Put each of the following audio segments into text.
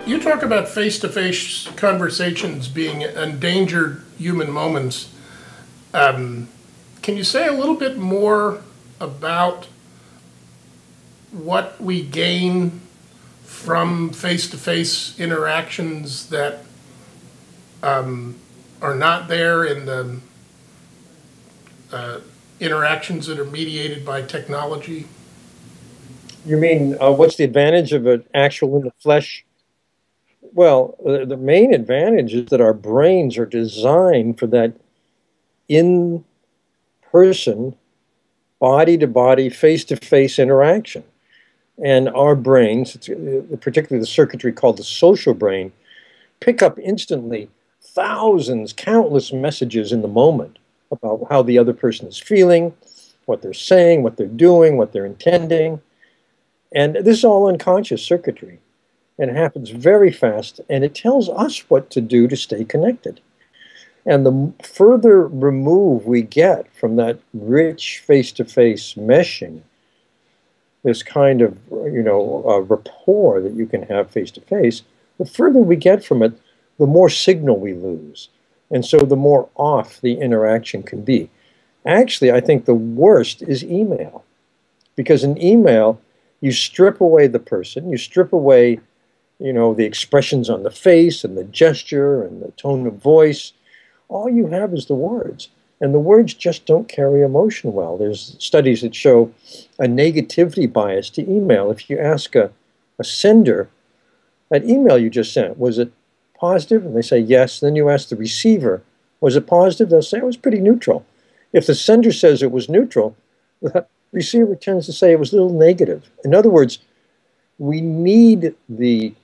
You talk about face-to-face conversations being endangered human moments. Can you say a little bit more about what we gain from face-to-face interactions that are not there in the interactions that are mediated by technology? You mean what's the advantage of an actual in the flesh? Well, the main advantage is that our brains are designed for that in-person, body-to-body, face-to-face interaction. And our brains, particularly the circuitry called the social brain, pick up instantly thousands, countless messages in the moment about how the other person is feeling, what they're saying, what they're doing, what they're intending. And this is all unconscious circuitry. And it happens very fast, and it tells us what to do to stay connected. And the further remove we get from that rich face-to-face meshing, this kind of, rapport that you can have face-to-face, the further we get from it, the more signal we lose. And so the more off the interaction can be. Actually, I think the worst is email. Because in email, you strip away the person, you strip away the expressions on the face and the gesture and the tone of voice. All you have is the words. And the words just don't carry emotion well. There's studies that show a negativity bias to email. If you ask a sender, that email you just sent, was it positive? And they say yes. Then you ask the receiver, was it positive? They'll say it was pretty neutral. If the sender says it was neutral, the receiver tends to say it was a little negative. In other words, we need the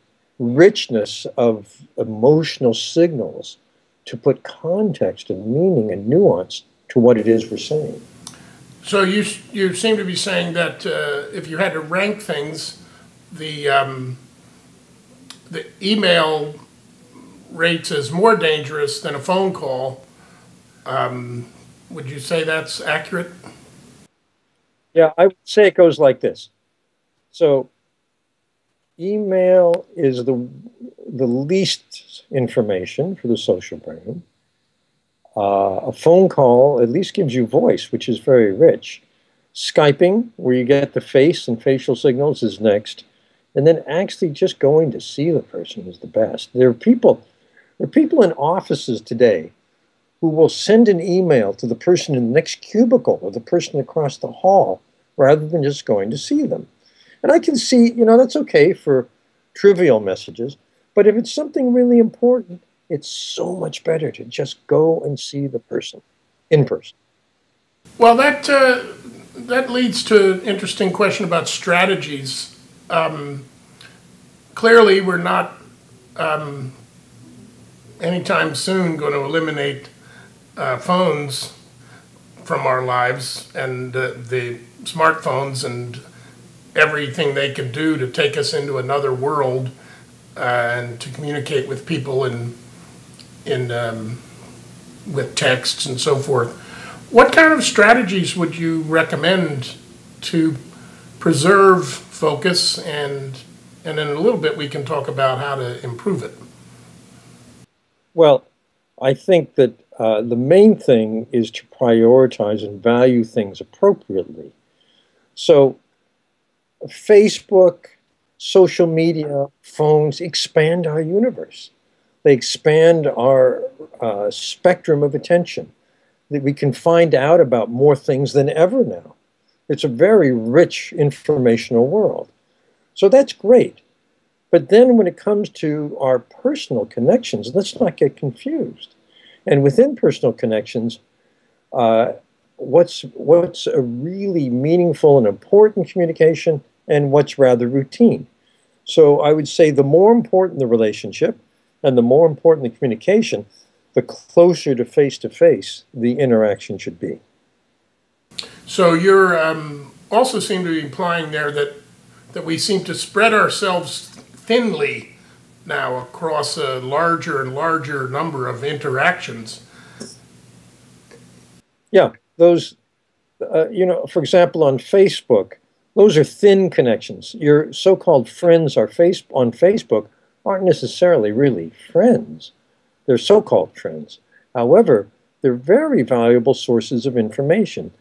richness of emotional signals to put context and meaning and nuance to what it is we're saying. So you seem to be saying that if you had to rank things, the email rates as more dangerous than a phone call. Would you say that's accurate? Yeah, I would say it goes like this. So email is the least information for the social brain. A phone call at least gives you voice, which is very rich. Skyping, where you get the face and facial signals, is next. And then actually just going to see the person is the best. There are people in offices today who will send an email to the person in the next cubicle or the person across the hall rather than just going to see them. And I can see, that's okay for trivial messages, but if it's something really important, it's so much better to just go and see the person in person. Well, that leads to an interesting question about strategies. Clearly, we're not anytime soon going to eliminate phones from our lives and the smartphones and everything they can do to take us into another world and to communicate with people with texts and so forth. What kind of strategies would you recommend to preserve focus, and in a little bit we can talk about how to improve it? Well, I think that the main thing is to prioritize and value things appropriately. So Facebook, social media, phones expand our universe. They expand our spectrum of attention. That we can find out about more things than ever now. It's a very rich informational world. So that's great. But then when it comes to our personal connections, let's not get confused. And within personal connections, what's a really meaningful and important communication and what's rather routine? So I would say the more important the relationship and the more important the communication, the closer to face the interaction should be. So you're also seem to be implying there that we seem to spread ourselves thinly now across a larger and larger number of interactions. Yeah, those, for example, on Facebook, Those are thin connections. Your so-called friends on Facebook aren't necessarily really friends. They're so-called friends. However, they're very valuable sources of information.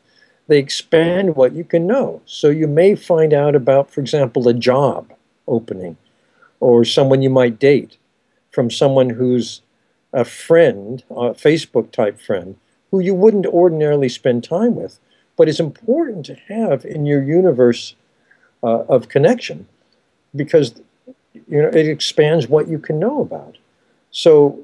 They expand what you can know. So you may find out about, for example, a job opening or someone you might date from someone who's a friend, a Facebook type friend, who you wouldn't ordinarily spend time with, but is important to have in your universe of connection because it expands what you can know about. So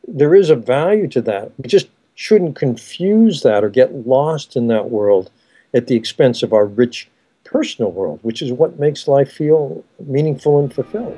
there is a value to that. We just shouldn't confuse that or get lost in that world at the expense of our rich personal world, which is what makes life feel meaningful and fulfilled.